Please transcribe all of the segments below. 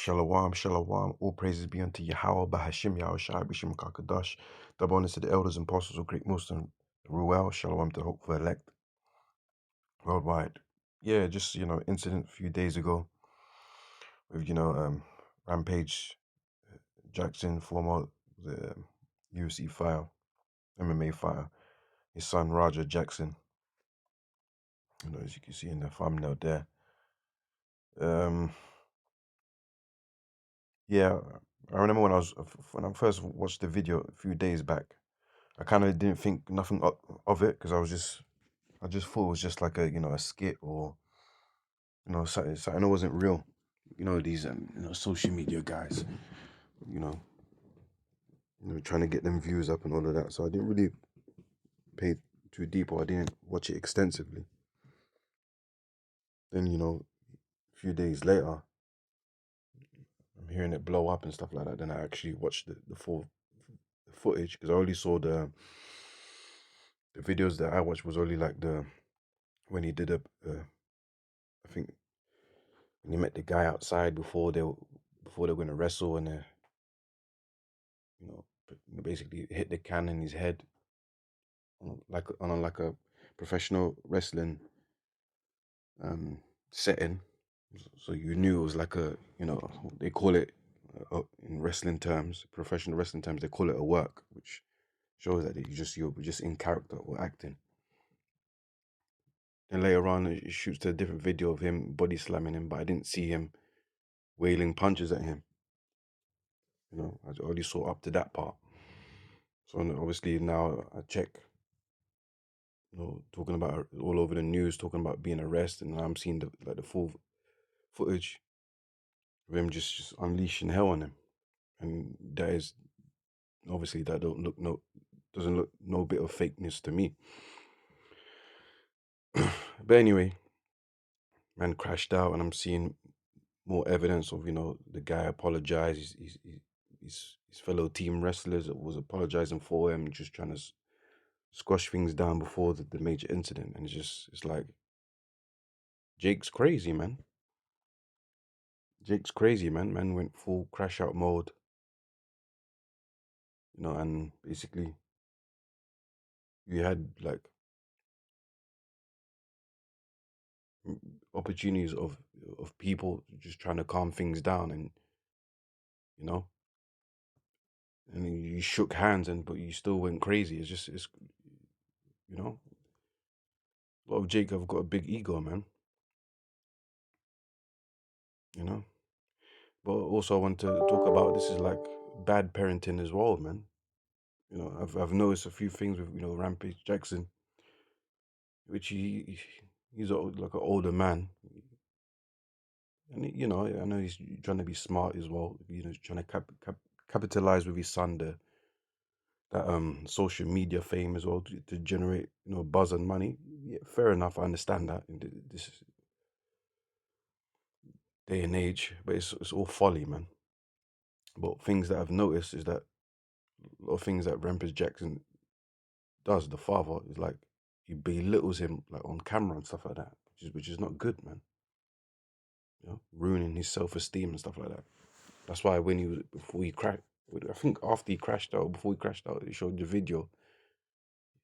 Shalom, shalom. All praises be unto Yahweh, Bahashim, Yahweh Shai, Bishim Kakadash. Double honors to the elders and apostles of Great Muslim, Ruel, shalom to the hopeful elect worldwide. Yeah, just, incident a few days ago with, Rampage Jackson, former UFC fighter, MMA fighter, his son Roger Jackson, as you can see in the thumbnail there. Yeah, I remember when I first watched the video a few days back, I kind of didn't think nothing of it because I just thought it was just like a skit or something that wasn't real. These social media guys, you know, trying to get them views up and all of that. So I didn't really pay too deep, or I didn't watch it extensively. Then a few days later, I'm hearing it blow up and stuff like that. Then I actually watched the full footage because I only saw the videos that I watched was only like when he did I think when he met the guy outside before they were gonna wrestle, and you know basically hit the can in his head on a professional wrestling um setting. So you knew it was like they call it in wrestling terms, professional wrestling terms, they call it a work, which shows that you're just in character or acting. Then later on, it shoots to a different video of him body slamming him, but I didn't see him wailing punches at him. I only saw up to that part. So obviously now I check, talking about all over the news, talking about being arrested, and I'm seeing the full footage of him just unleashing hell on him, and that is obviously that doesn't look no bit of fakeness to me. But anyway, man crashed out, and I'm seeing more evidence of the guy apologized. His fellow team wrestlers was apologizing for him, just trying to squash things down before the major incident, and it's like Jake's crazy, man. Jake's crazy, man. Man went full crash out mode, and basically you had like opportunities of people just trying to calm things down, and you know, and you shook hands, but you still went crazy. It's a lot of Jake have got a big ego, man. But also I want to talk about this is like bad parenting as well, man. I've noticed a few things with Rampage Jackson, which like an older man, and I know he's trying to be smart as well. He's trying to capitalize with his son that social media fame as well to generate buzz and money. Yeah, fair enough. I understand that in this day and age, but it's all folly, man. But things that I've noticed is that a lot of things that Rampage Jackson does, the father, is like he belittles him like on camera and stuff like that, which is not good, man. Ruining his self esteem and stuff like that. That's why when before he crashed, I think after he crashed out, before he crashed out, they showed the video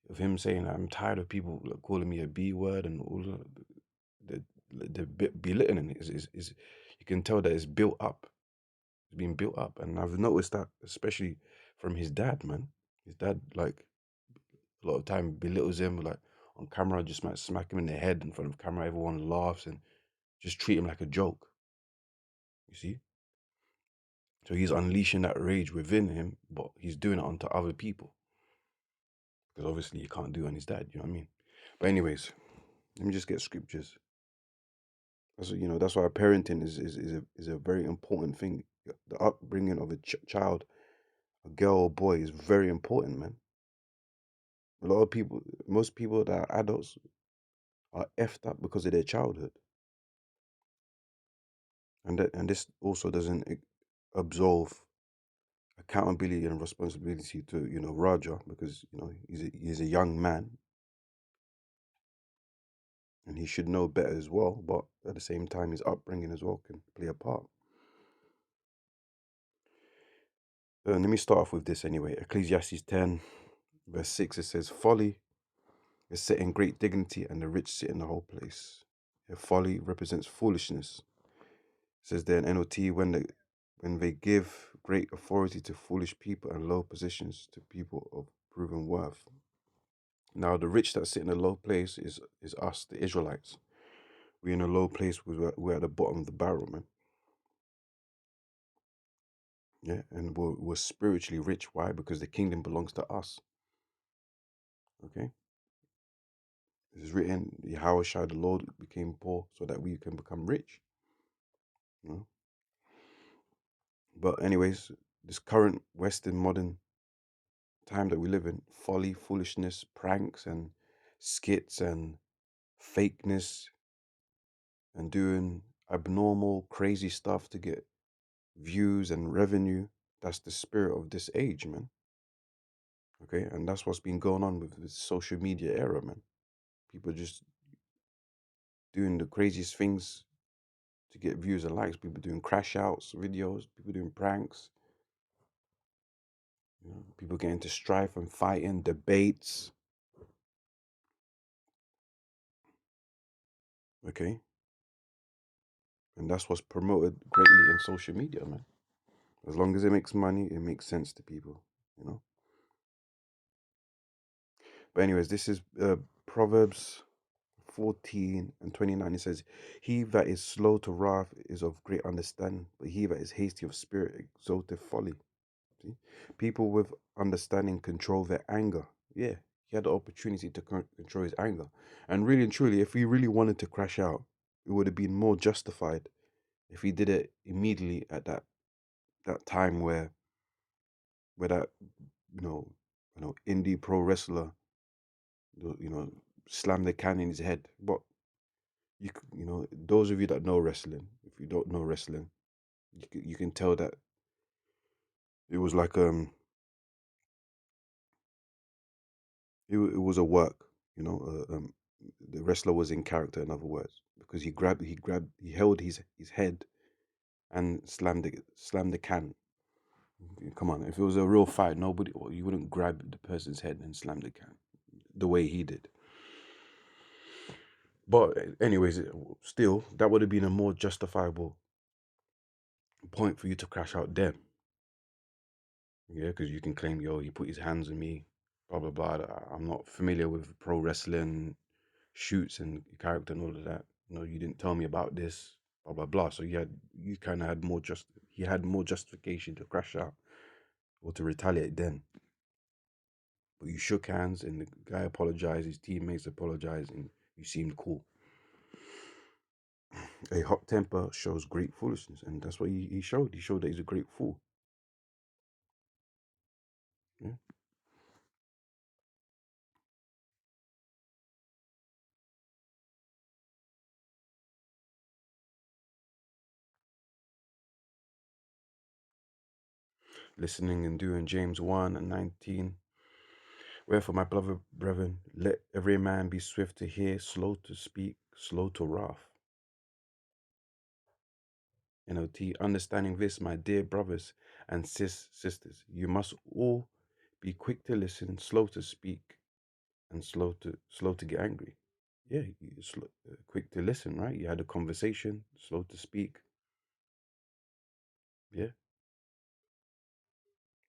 of him saying, "I'm tired of people like, calling me a B word and all the belittling it is you can tell that it's built up. It's been built up, and I've noticed that especially from his dad, man. His dad like a lot of time belittles him like on camera, just might smack him in the head in front of camera. Everyone laughs and just treat him like a joke. You see, so he's unleashing that rage within him, but he's doing it onto other people because obviously he can't do it on his dad. You know what I mean? But anyways, let me just get scriptures. That's why parenting is a very important thing. The upbringing of a child, a girl or boy, is very important, man. A lot of people, most people that are adults, are effed up because of their childhood, and this also doesn't absolve accountability and responsibility to Raja, because he's a young man and he should know better as well. But at the same time, his upbringing as well can play a part. Let me start off with this anyway. Ecclesiastes 10, verse 6, it says, Folly is set in great dignity, and the rich sit in the whole place. Folly represents foolishness. It says there in NOT, when they give great authority to foolish people and low positions to people of proven worth. Now, the rich that sit in a low place is us, the Israelites. We're in a low place. We're at the bottom of the barrel, man. Yeah, and we're spiritually rich. Why? Because the kingdom belongs to us. Okay, it's written, Yahushua the Lord became poor so that we can become rich. You know? But anyways, this current Western modern time that we live in, folly, foolishness, pranks and skits and fakeness and doing abnormal, crazy stuff to get views and revenue. That's the spirit of this age, man. Okay, and that's what's been going on with this social media era, man. People just doing the craziest things to get views and likes. People doing crash outs videos, people doing pranks, people getting into strife and fighting, debates. Okay, and that's what's promoted greatly in social media, man. As long as it makes money, it makes sense to people, you know. But anyways, this is Proverbs 14 and 29. It says, He that is slow to wrath is of great understanding, but he that is hasty of spirit exalteth folly. See? People with understanding control their anger. Yeah, he had the opportunity to control his anger. And really and truly, if he really wanted to crash out, it would have been more justified if he did it immediately at that time where that indie pro wrestler slammed the can in his head. But those of you that know wrestling, if you don't know wrestling, you can tell that it was like it was a work, the wrestler was in character, in other words, because he held his head and slammed the can. Come on, if it was a real fight, you wouldn't grab the person's head and slam the can the way he did. But anyways, still, that would have been a more justifiable point for you to crash out then. Yeah, because you can claim, yo, he put his hands on me, blah blah blah. I'm not familiar with pro wrestling shoots and character and all of that. You didn't tell me about this, blah blah blah. So you kind of had he had more justification to crash out or to retaliate then. But you shook hands and the guy apologized, his teammates apologized, and you seemed cool. A hot temper shows great foolishness, and that's what he showed. He showed that he's a great fool. Yeah. Listening and doing James 1 and 19. Wherefore, my beloved brethren, let every man be swift to hear, slow to speak, slow to wrath. NOT, understanding this, my dear brothers and sisters, you must all be quick to listen, slow to speak, and slow to get angry. Yeah, quick to listen, right? You had a conversation, slow to speak. Yeah,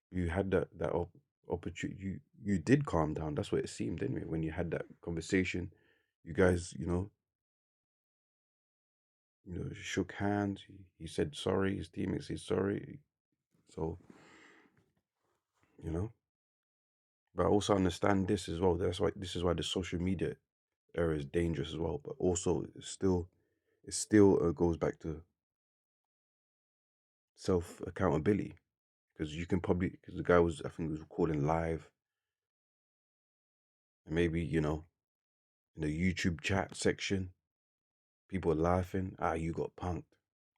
you had that opportunity. You did calm down. That's what it seemed, anyway. When you had that conversation, you guys, shook hands. He said sorry. His teammates said sorry. So, you know, but I also understand this as well. This is why the social media era is dangerous as well. But also, it still goes back to self accountability, because you can probably, because the guy was, I think, he was recording live, and maybe in the YouTube chat section, people are laughing. You got punked.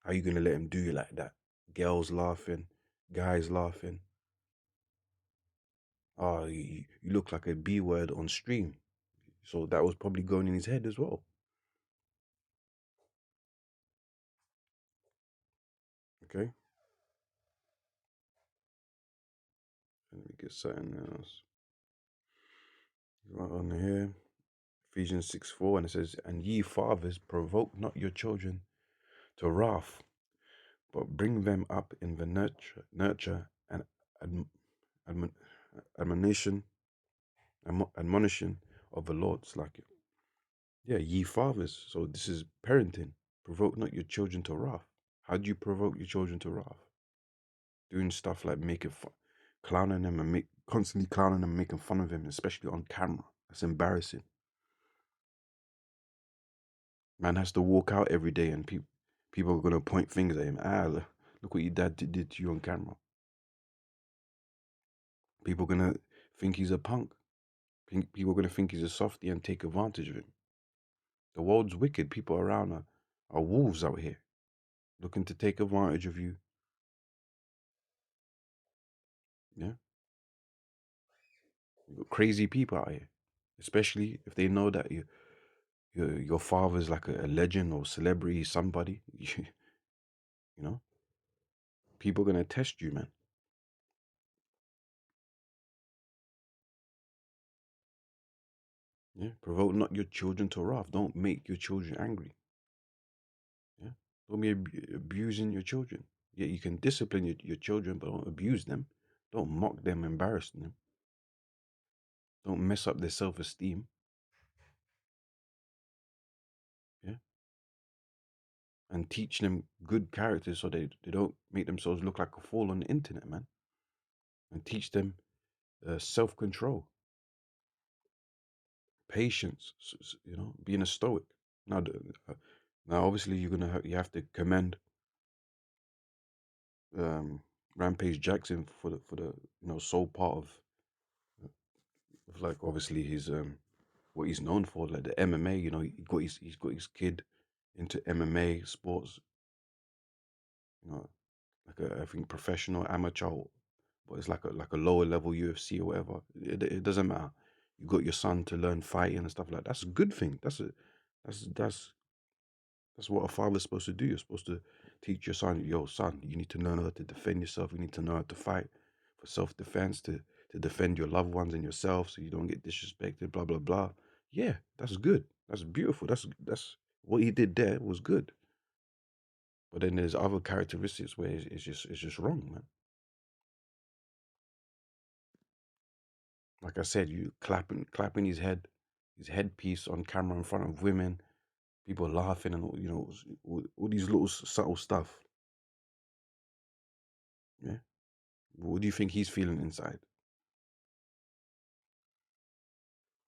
How you gonna let him do you like that? Girls laughing, guys laughing. You look like a B word on stream. So that was probably going in his head as well. Okay. Let me get something else. Right on here. Ephesians 6:4, and it says, "And ye fathers, provoke not your children to wrath, but bring them up in the nurture and adm- admon- admonition, admonition of the Lord." It's like, yeah, ye fathers. So this is parenting. Provoke not your children to wrath. How do you provoke your children to wrath? Doing stuff like making fun, clowning them and constantly clowning them, making fun of them, especially on camera. That's embarrassing. Man has to walk out every day, and people are gonna point fingers at him. Look what your dad did to you on camera. People are gonna think he's a punk. People are gonna think he's a softie and take advantage of him. The world's wicked. People around are wolves out here, looking to take advantage of you. Yeah, you got crazy people out here, especially if they know that your father's like a legend or celebrity, somebody. You know, people are gonna test you, man. Yeah, provoke not your children to wrath. Don't make your children angry. Yeah, don't be abusing your children. Yeah, you can discipline your children, but don't abuse them. Don't mock them, embarrass them. Don't mess up their self-esteem. Yeah, and teach them good characters so they don't make themselves look like a fool on the internet, man. And teach them self-control, patience. Being a stoic. Now, uh, now, obviously, you have to commend um, Rampage Jackson for the sole part of like obviously his what he's known for, like the MMA. He's got his kid into MMA sports. You know, like I think professional, amateur, but it's like a lower level UFC or whatever. It doesn't matter. You got your son to learn fighting and stuff like that. That's a good thing. That's that's what a father's supposed to do. You're supposed to teach your son, yo, son, you need to learn how to defend yourself. You need to know how to fight for self-defense, to defend your loved ones and yourself so you don't get disrespected, blah, blah, blah. Yeah, that's good. That's beautiful. That's what he did there was good. But then there's other characteristics where it's just wrong, man. Like I said, you clapping his headpiece on camera in front of women, people laughing and all these little subtle stuff. Yeah. What do you think he's feeling inside?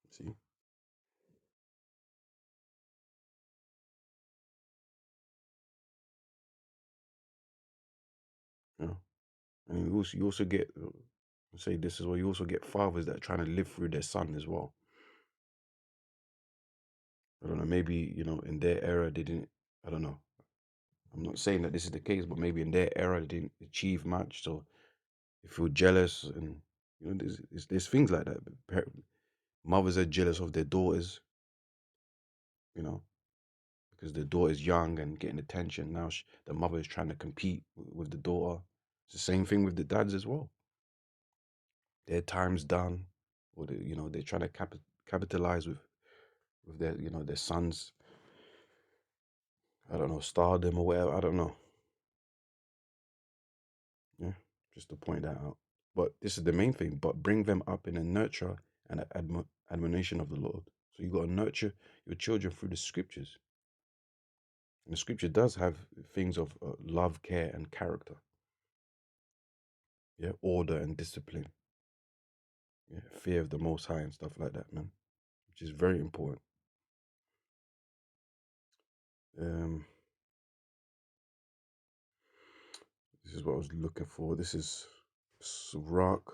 See? Yeah. And you also get say this as well. You also get fathers that are trying to live through their son as well. I don't know. Maybe in their era they didn't. I don't know. I'm not saying that this is the case, but maybe in their era they didn't achieve much, so they feel jealous, and there's things like that. Mothers are jealous of their daughters, you know, because the daughter's young and getting attention. Now the mother is trying to compete with the daughter. It's the same thing with the dads as well. Their time's done, or they're trying to capitalize with their sons. I don't know, stardom or whatever. I don't know. Yeah, just to point that out. But this is the main thing. But bring them up in a nurture and admonition of the Lord. So you got to nurture your children through the scriptures. And the scripture does have things of love, care, and character. Yeah, order and discipline. Yeah, fear of the Most High and stuff like that, man. Which is very important. Um, this is what I was looking for. This is Rock.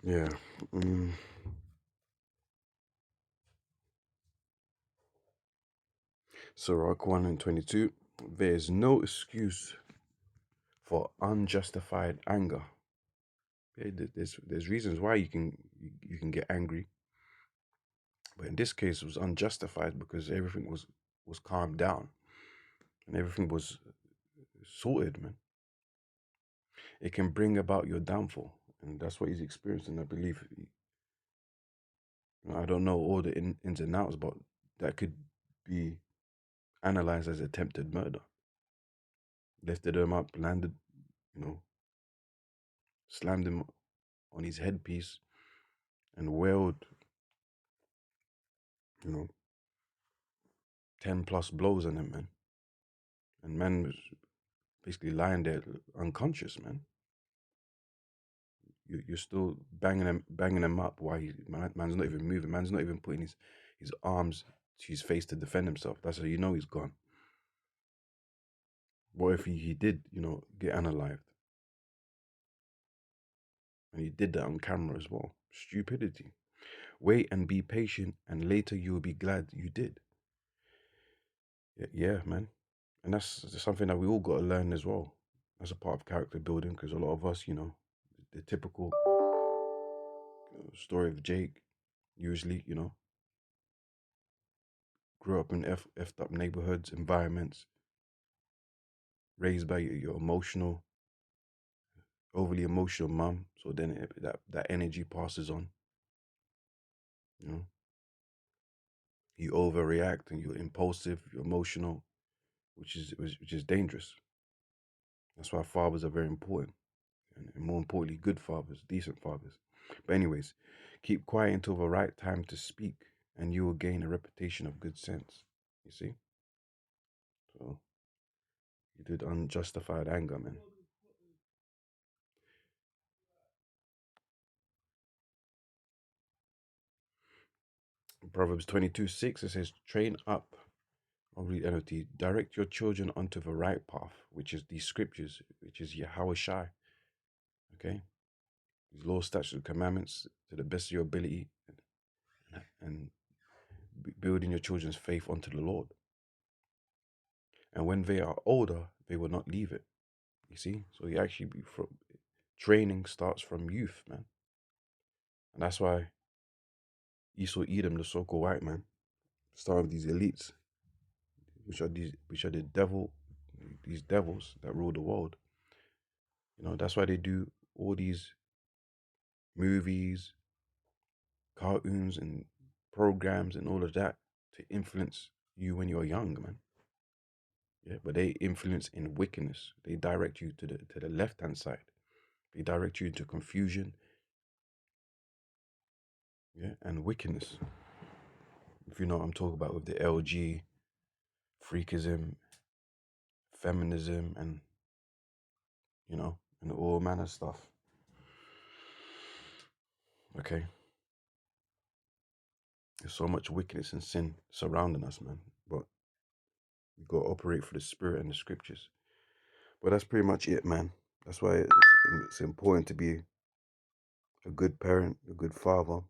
Yeah. Um, Sirach 1 and 22. There is no excuse for unjustified anger. Yeah, there's reasons why you can get angry. But in this case, it was unjustified because everything was calmed down and everything was sorted, man. It can bring about your downfall, and that's what he's experiencing. I believe. I don't know all the ins and outs, but that could be analyzed as attempted murder. Lifted him up, landed, you know, slammed him on his headpiece, and wailed, 10 plus blows on him, man. And man was basically lying there unconscious, man. You're still banging him up while man's not even moving. Man's not even putting his arms to his face to defend himself. That's how you know he's gone. What if he did, get unalived? And he did that on camera as well. Stupidity. Wait and be patient, and later you'll be glad you did. Yeah, man. And that's something that we all got to learn as well. That's a part of character building, because a lot of us, the typical story of Jake, usually, grew up in effed up neighborhoods, environments, raised by your emotional, overly emotional mom. So then that energy passes on. You overreact and you're impulsive, you're emotional, which is dangerous. That's why fathers are very important, and more importantly, good fathers, decent fathers. But anyways, keep quiet until the right time to speak, and you will gain a reputation of good sense. You see? So you did unjustified anger, man. Proverbs 22:6, it says, train up. I'll read NLT. Direct your children onto the right path, which is these scriptures, which is Yahweh Shai. Okay? These law, statutes, and commandments to the best of your ability, and building your children's faith onto the Lord. And when they are older, they will not leave it. You see? So you actually training starts from youth, man. And that's why Esau Edom, the so-called white man, started with these elites, which are these devils that rule the world. That's why they do all these movies, cartoons, and programs and all of that to influence you when you're young, man. Yeah, but they influence in wickedness. They direct you to the left hand side. They direct you into confusion, yeah, and wickedness. If you know what I'm talking about with the LG, freakism, feminism, and and all manner of stuff. Okay. There's so much wickedness and sin surrounding us, man. But we got to operate for the spirit and the scriptures. But that's pretty much it, man. That's why it's important to be a good parent, a good father.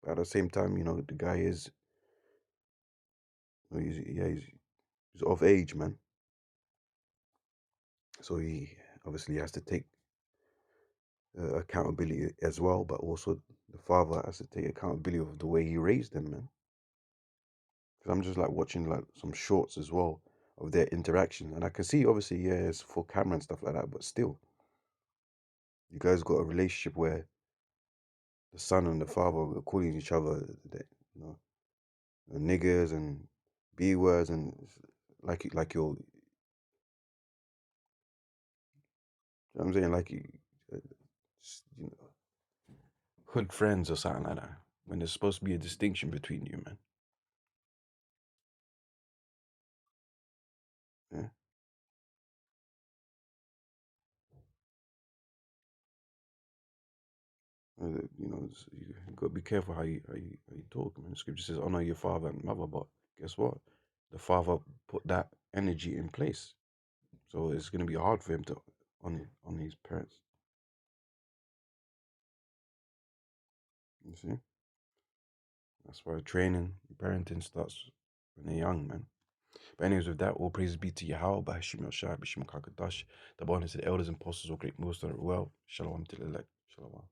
But at the same time, the guy is, he's of age, man. So he obviously has to take accountability as well, but also the father has to take accountability of the way he raised them, man. Because I'm just like watching like some shorts as well of their interaction, and I can see obviously, yeah, it's for camera and stuff like that, but still, you guys got a relationship where the son and the father are calling each other, you know, niggers and b words, and like you're, you know what I'm saying, like uh, you know, hood friends or something like that. When there's supposed to be a distinction between you, man. Yeah. You got to be careful how you talk. Man, the scripture says, "Honor your father and mother," but guess what? The father put that energy in place, so it's going to be hard for him to on his parents. You see, that's why training, parenting starts when they're young, man. But anyways, with that, all praises be to Yahweh, Bahashim Yoshai, Bishim Kakadash, the bonus to the elders and apostles, all great most of it well. Shalom to the elect. Shalom.